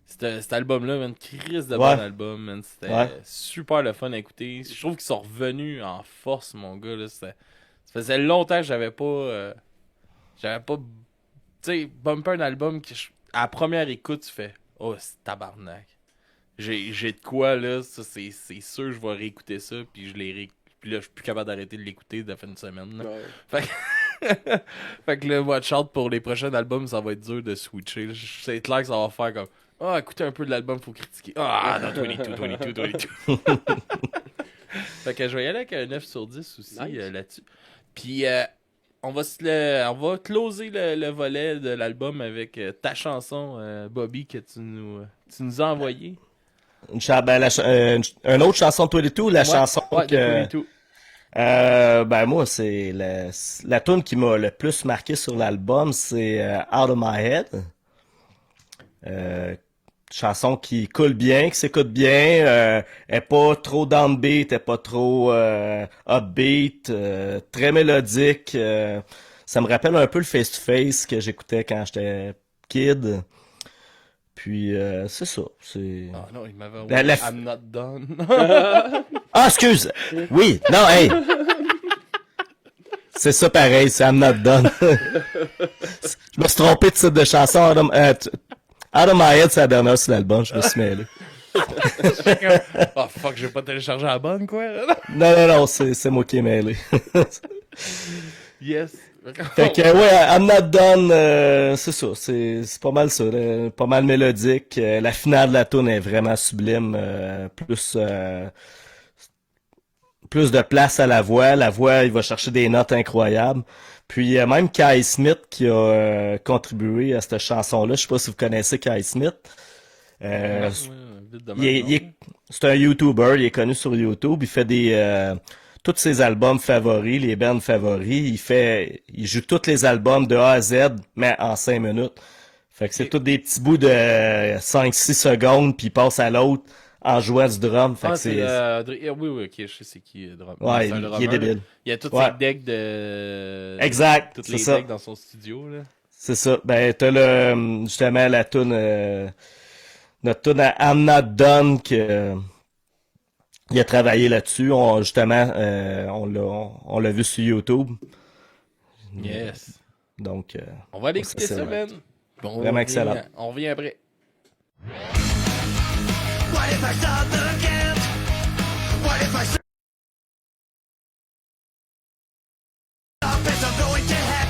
cet album-là, man. Crise de bon album, man. C'était super le fun à écouter. Je trouve qu'ils sont revenus en force, mon gars, là. Ça faisait longtemps que j'avais pas... Tu sais, bumper un album que à la première écoute, tu fais « Oh, c'est tabarnak. J'ai de quoi, là. Ça, c'est sûr, je vais réécouter ça. » Puis puis là, je suis plus capable d'arrêter de l'écouter de la fin de semaine. Là. Ouais. Fait que le watch out pour les prochains albums, ça va être dur de switcher. C'est clair que ça va faire comme « Ah, écoutez un peu de l'album, faut critiquer. Ah, non, 22. » Fait que je vais y aller avec un 9 sur 10 aussi là-dessus. Puis... on va closer le volet de l'album avec ta chanson, Bobby, que tu nous as envoyée. Une autre chanson de 22 ou la chanson de 22? Moi, c'est la tune qui m'a le plus marqué sur l'album, c'est Out of My Head. Chanson qui coule bien, qui s'écoute bien, est pas trop downbeat, est pas trop upbeat, très mélodique. Ça me rappelle un peu le face-to-face que j'écoutais quand j'étais kid. Puis c'est ça. Ah non, il m'avait envoyé I'm Not Done. Ah, excuse! Oui, non, hey! C'est ça pareil, c'est I'm Not Done. Je me suis trompé de titre de chanson. Out of My Head, c'est la dernière sur l'album, je me suis mêlé. Oh fuck, j'ai pas téléchargé la bonne, quoi. Non, c'est moi qui ai mêlé. Yes. Fait que, I'm Not Done, c'est ça, c'est pas mal ça, pas mal mélodique. La finale de la tune est vraiment sublime, plus de place à la voix. La voix, il va chercher des notes incroyables. Puis même Kai Smith qui a contribué à cette chanson-là. Je sais pas si vous connaissez Kai Smith. C'est un YouTuber, il est connu sur YouTube. Il fait tous ses albums favoris, les bands favoris. Il joue tous les albums de A à Z, mais en 5 minutes. Fait que c'est tous des petits bouts de 5-6 secondes, puis il passe à l'autre en jouant du drum. Fait que c'est... oui, ok, je sais c'est qui drum. Ouais, il est débile. Il y a tous ses decks de... Exact, toutes les decks dans son studio, là. C'est ça. Ben, t'as justement la tune, notre tune à I'm Not Done il a travaillé là-dessus. On l'a vu sur YouTube. Yes. Donc, on va aller écouter ça, man. Bon, vraiment excellent. On revient après. What if I stop again? What if I stop as I'm going to heck?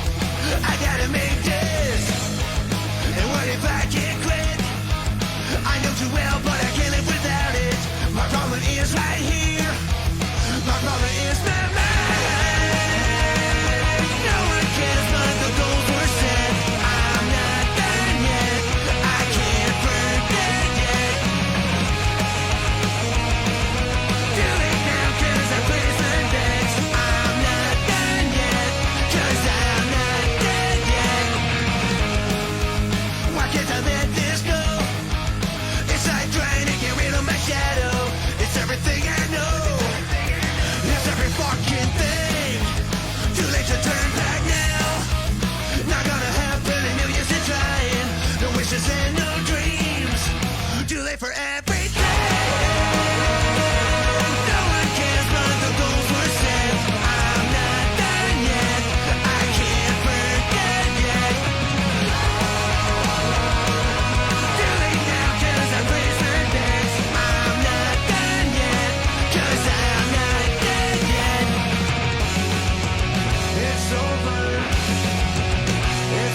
I gotta make this. And what if I can't quit? I know too well, but I can't live without it. My problem is right here. My problem is my mind. No one cares, but the goals were set. I'm not done yet. I can't forget yet. Do it now, 'cause I place my bets. I'm not done yet, 'cause I'm not dead yet. Why can't I let this go? It's like trying to get rid of my shadow. It's everything I know. It's every fucking thing. Too late to turn back now. Not gonna happen in millions of trying. No wishes and no dreams. Too late for everything. No one cares, but the goals were set. I'm not done yet. I can't forget yet. Do it now, 'cause I place my bets. I'm not done yet, 'cause I'm not dead yet. It's over. It's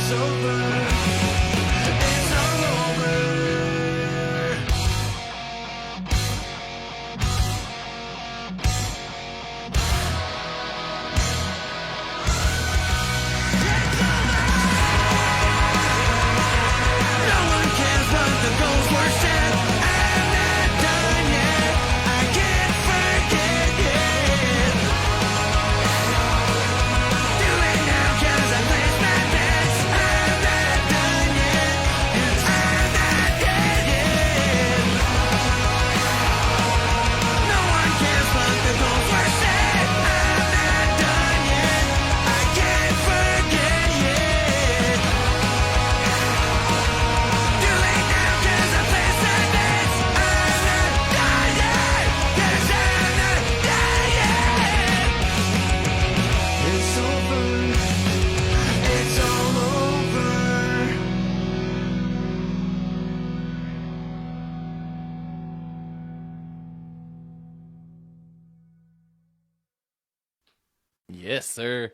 Yes, sir.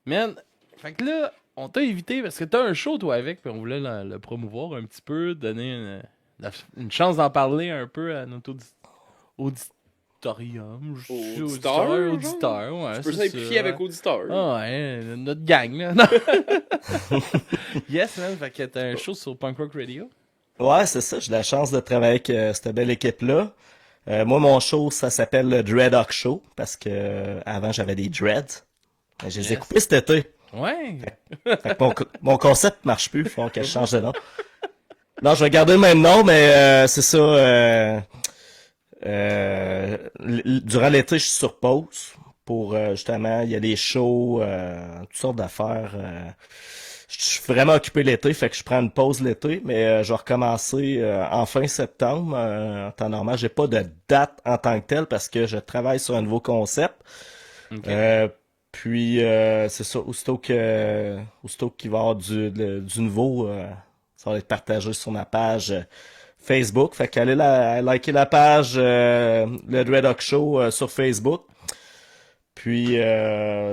Man, fait que là, on t'a invité parce que t'as un show, toi, avec, puis on voulait le promouvoir un petit peu, donner une chance d'en parler un peu à notre auditorium. Auditeur, ouais. Tu peux simplifier avec auditeur. Ah ouais, notre gang, là. Non. Yes, man, fait que t'as un show sur Punk Rock Radio. Ouais, c'est ça. J'ai la chance de travailler avec cette belle équipe-là. Moi, mon show, ça s'appelle le Dreadhawk Show, parce que avant j'avais des dreads. Je les ai coupés cet été. Ouais. Fait que mon concept marche plus, il faut que je change de nom. Non, je vais garder le même nom, mais c'est ça. Durant l'été, je suis sur pause pour justement, il y a des shows, toutes sortes d'affaires. Je suis vraiment occupé l'été, fait que je prends une pause l'été, mais je vais recommencer en fin septembre. En temps normal, j'ai pas de date en tant que telle parce que je travaille sur un nouveau concept. Okay. Puis c'est ça, aussitôt qu'il va y avoir du nouveau, ça va être partagé sur ma page Facebook. Fait qu'allez liker la page le Dreadhawk Show sur Facebook. Puis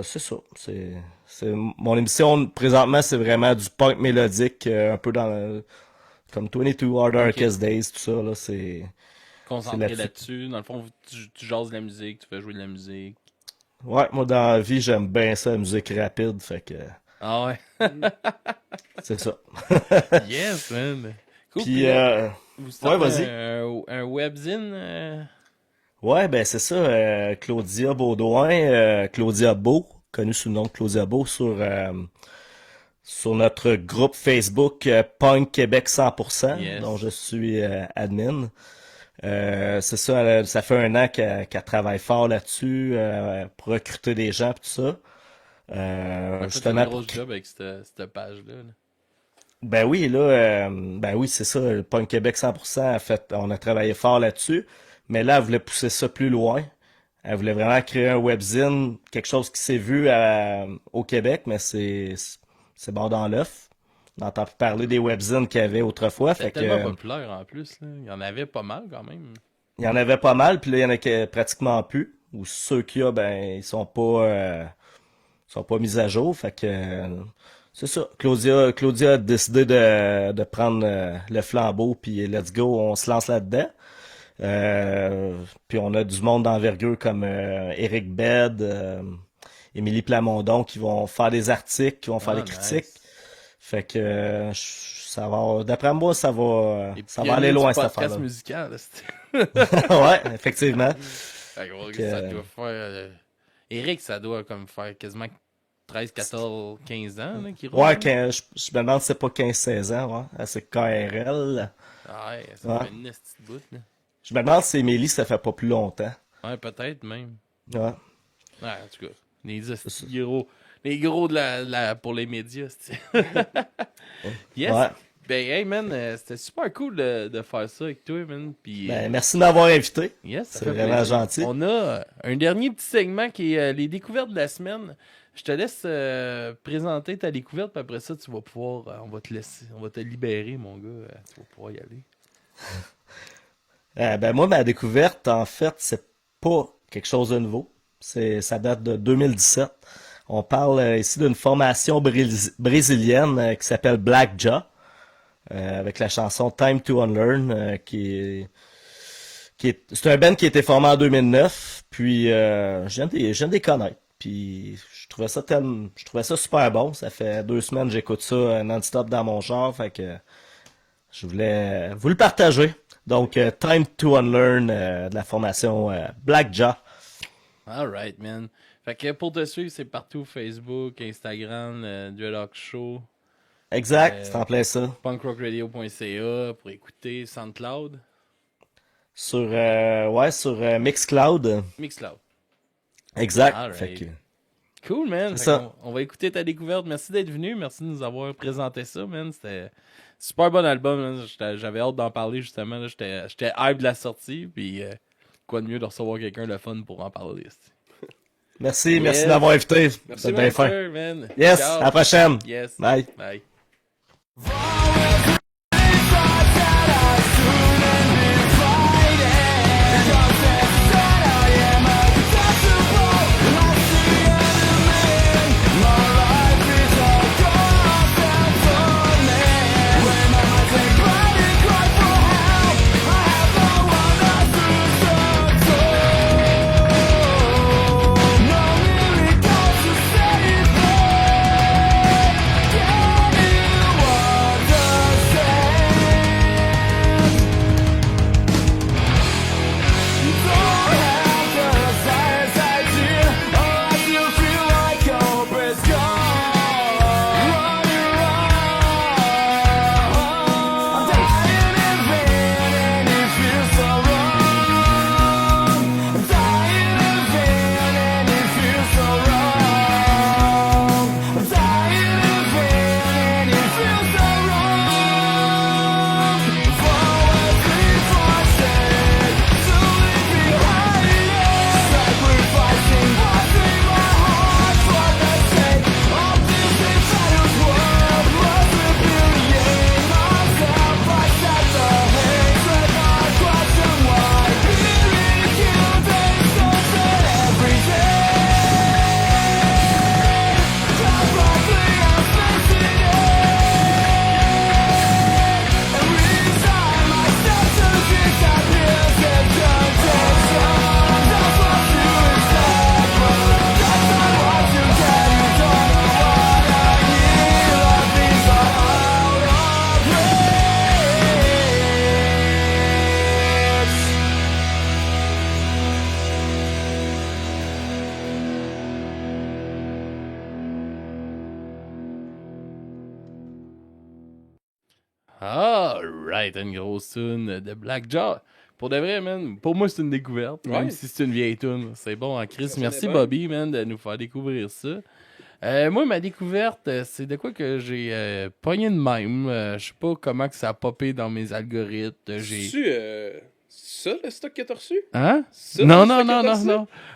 c'est ça, c'est mon émission présentement, c'est vraiment du punk mélodique, un peu comme 22 Hard Darkest Days, tout ça là, c'est concentré là-dessus. Dans le fond, tu jases de la musique, tu fais jouer de la musique. Ouais, moi dans la vie, j'aime bien ça, la musique rapide, fait que ah ouais. c'est ça. Yes, man. Cool. Puis ouais, vas-y. Un webzine. Ouais, ben c'est ça, Claudia Baudouin, Claudia Beau, connue sous le nom de Claudia Beau sur notre groupe Facebook Punk Québec 100%, Yes. dont je suis admin. C'est ça, ça fait 1 an qu'elle travaille fort là-dessus pour recruter des gens et tout ça. Justement, un gros job avec cette page-là. Là. Ben oui, là, ben oui, c'est ça, le Punk Québec 100%, on a travaillé fort là-dessus, mais là, elle voulait pousser ça plus loin. Elle voulait vraiment créer un webzine, quelque chose qui s'est vu au Québec, mais c'est bon dans l'œuf. On n'entend plus parler des webzines qu'il y avait autrefois. C'était tellement populaire en plus. Là. Il y en avait pas mal quand même. Il y en avait pas mal, puis là, il y en a pratiquement plus. Ou ceux qu'il y a, ben, ils sont pas mis à jour. Fait que c'est ça. Claudia a décidé de prendre le flambeau, puis let's go, on se lance là-dedans. Puis on a du monde d'envergure comme Éric Bed, Émilie Plamondon qui vont faire des articles, qui vont faire des critiques. Nice. Fait que ça va, d'après moi, ça va aller loin cette affaire-là. Musical, ouais, effectivement. Ça doit faire. Eric, ça doit comme faire quasiment 13, 14, 15 ans là, qu'il roule. Ouais, je me demande si c'est pas 15-16 ans, ouais. C'est KRL. Ouais, ça fait une petite bout, là. Je me demande si Émilie, ça fait pas plus longtemps. Ouais, peut-être même. Ouais. Ouais, en tout cas. Les gros pour les médias, Yes! Ouais. Ben, hey, man, c'était super cool de faire ça avec toi, man. Puis, Ben, merci de m'avoir invité. yes, C'est vraiment gentil. On a un dernier petit segment qui est les découvertes de la semaine. Je te laisse présenter ta découverte, puis après ça, tu vas pouvoir, on va te libérer, mon gars. Tu vas pouvoir y aller. Ben moi, ma découverte, en fait, c'est pas quelque chose de nouveau. Ça date de 2017. On parle ici d'une formation brésilienne qui s'appelle Black Jaw, avec la chanson Time to Unlearn, c'est un band qui a été formé en 2009, puis je viens de les connaître. Puis je trouvais ça super bon. Ça fait 2 semaines que j'écoute ça non-stop dans mon genre, fait que je voulais vous le partager. Donc, Time to Unlearn de la formation Black Jaw. Alright, man. Fait que pour te suivre, c'est partout, Facebook, Instagram, Dreadhawk Show. Exact, c'est en plein ça. punkrockradio.ca pour écouter SoundCloud. Sur Mixcloud. Mixcloud. Exact. Alright. Fait que, Cool, man. C'est Fait ça. on va écouter ta découverte. Merci d'être venu. Merci de nous avoir présenté ça, man. C'était super bon album, man. J'avais hâte d'en parler, justement. Là. J'étais hype de la sortie. Puis, quoi de mieux de recevoir quelqu'un de fun pour en parler. merci d'avoir invité. Merci, C'est bien fin. man. Yes, Ciao. à la prochaine. Yes. Bye. Bye. Just as sad I am, I guess être une grosse tune de Blackjaw. Pour de vrai, man, pour moi, c'est une découverte, même si c'est une vieille tune. C'est bon, hein, Chris. Merci, Bobby, man, de nous faire découvrir ça. Moi, ma découverte, c'est de quoi que j'ai pogné de même. Je sais pas comment que ça a popé dans mes algorithmes. Ça, le stock que t'as reçu? Hein? Ça, non.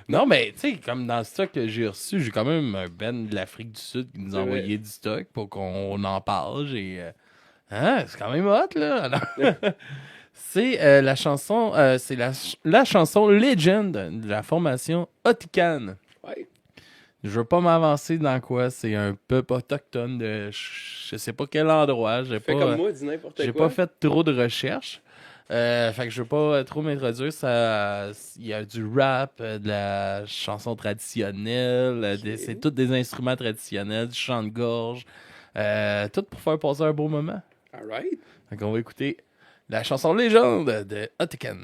Non, mais tu sais, comme dans le stock que j'ai reçu, j'ai quand même un Ben de l'Afrique du Sud qui nous a envoyé du stock pour qu'on en parle. C'est quand même hot, là. C'est la chanson, c'est la chanson Legend de la formation Otican. Ouais. Je veux pas m'avancer dans quoi. C'est un peuple autochtone de je sais pas quel endroit. Fais comme moi, dis n'importe quoi. J'ai pas fait trop de recherches. Fait que je veux pas trop m'introduire. Il y a du rap, de la chanson traditionnelle, c'est tous des instruments traditionnels, du chant de gorge. Tout pour faire passer un beau moment. Alright. Fait qu'on va écouter la chanson Légende de Otican.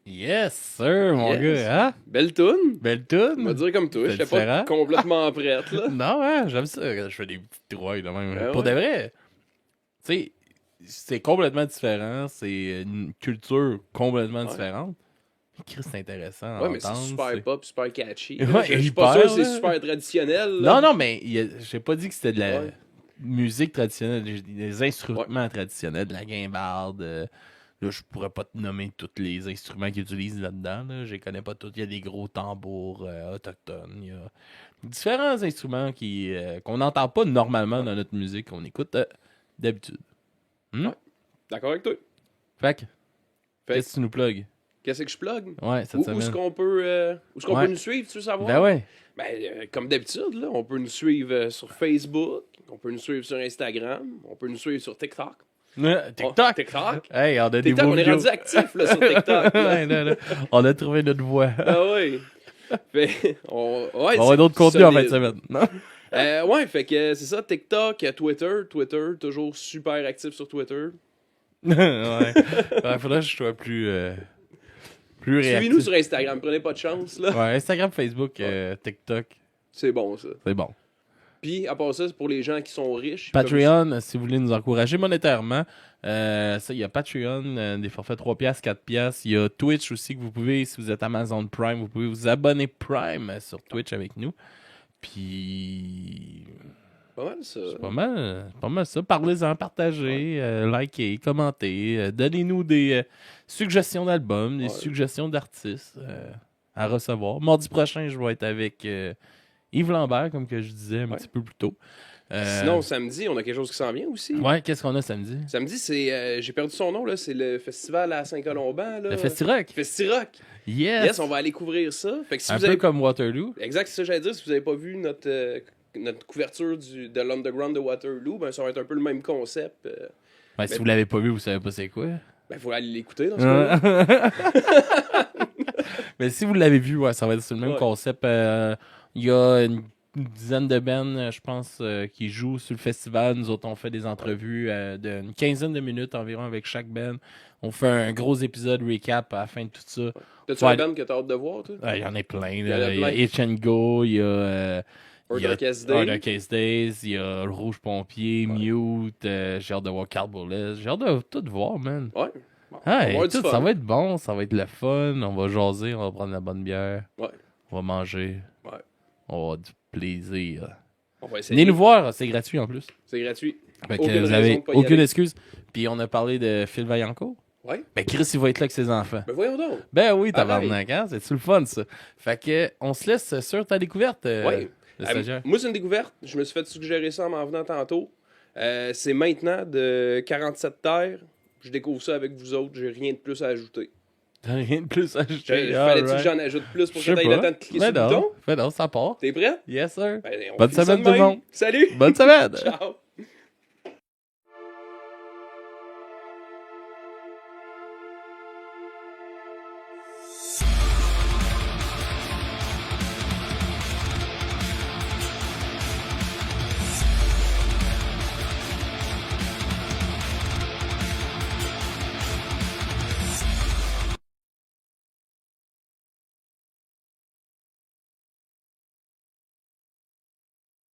Yes, sir, mon gars. Hein? Belle toune. Belle toune. On va dire comme toi. J'étais pas complètement prête, là. Non, ouais, j'aime ça. Je fais des petites trouvailles de même. Pour de vrai, tu sais, c'est complètement différent. C'est une culture complètement différente. Chris, c'est intéressant. Ouais, mais c'est super pop, super catchy. Ouais, je suis pas sûr que c'est super traditionnel. Là. Non, mais j'ai pas dit que c'était de la musique traditionnelle. Des instruments traditionnels, de la guimbarde, Là, je pourrais pas te nommer tous les instruments qu'ils utilisent là-dedans. Là. Je les connais pas tous. Il y a des gros tambours autochtones. Il y a différents instruments qu'on n'entend pas normalement dans notre musique, qu'on écoute d'habitude. Ouais. D'accord avec toi. Fait que, qu'est-ce que tu nous plugues? Qu'est-ce que je plug? Ouais, cette semaine. Où est-ce qu'on peut nous suivre, tu veux savoir? Ben ouais. Ben, comme d'habitude, là, on peut nous suivre sur Facebook, on peut nous suivre sur Instagram, on peut nous suivre sur TikTok. TikTok? TikTok. Hey, on a des TikTok, beaux on est vidéos. rendu actifs là, sur TikTok. Là. Ouais, là. On a trouvé notre voix. Ah oui. Fait, on va avoir d'autres contenus en fin de semaine. Non? Ouais, fait que c'est ça, TikTok, Twitter, toujours super actif sur Twitter. Ouais. Faudrait que je sois plus réactif. Suivez-nous sur Instagram, prenez pas de chance. Là. Ouais, Instagram, Facebook, TikTok. C'est bon, ça. C'est bon. Puis, à part ça, c'est pour les gens qui sont riches. Patreon, si vous voulez nous encourager monétairement. Ça, il y a Patreon, des forfaits 3$, 4$. Il y a Twitch aussi que vous pouvez, si vous êtes Amazon Prime, vous pouvez vous abonner Prime sur Twitch avec nous. Puis... Pas mal, ça. C'est pas mal ça. Parlez-en, partagez, likez, commentez. Donnez-nous des suggestions d'albums, des suggestions d'artistes à recevoir. Mardi prochain, je vais être avec Yves Lambert, comme que je disais un petit peu plus tôt. Sinon, samedi, on a quelque chose qui s'en vient aussi. Ouais, qu'est-ce qu'on a samedi? Samedi, c'est... j'ai perdu son nom, là. C'est le festival à Saint-Colomban, là. Le Festi-Rock? Festi-Rock. Yes! On va aller couvrir ça. Fait que si un vous peu avez... comme Waterloo. Exact, c'est ça que j'allais dire. Si vous n'avez pas vu notre couverture de l'Underground de Waterloo, ben ça va être un peu le même concept. Si vous l'avez pas vu, vous savez pas c'est quoi. Ben, faut aller l'écouter dans ce cas-là. Mais si vous l'avez vu, ça va être sur le même concept. Il y a une dizaine de bands, je pense, qui jouent sur le festival. Nous autres, on fait des entrevues d'une quinzaine de minutes environ avec chaque band. On fait un gros épisode recap à la fin de tout ça. T'as-tu un band que t'as hâte de voir, toi? Il y en a plein. Il y a Itch and Go, il y a... Darkest Days, il y a le Rouge Pompier, Mute, j'ai hâte de voir Cardbourless, j'ai hâte de tout voir, man. Ouais. Ça va être bon, ça va être le fun, on va jaser, on va prendre la bonne bière, on va manger, on va avoir du plaisir. On va essayer. Venez nous voir, c'est gratuit en plus. C'est gratuit. Fait que vous avez aucune excuse. Puis on a parlé de Phil Vaillancourt. Ouais. Ben Chris, il va être là avec ses enfants. Ben voyons donc. Ben oui, tabarnak, hein? C'est-tu le fun, ça? Fait que on se laisse sur ta découverte. Moi, c'est une découverte. Je me suis fait suggérer ça en m'en venant tantôt. C'est maintenant de 47 terres. Je découvre ça avec vous autres. J'ai rien de plus à ajouter. T'as rien de plus à ajouter. Fallait-tu que j'en ajoute plus pour que t'aies le temps de cliquer sur le bouton? Ben non, ça part. T'es prêt? Yes, sir. Ben, Bonne semaine, tout le monde. Salut! Bonne semaine! Ciao!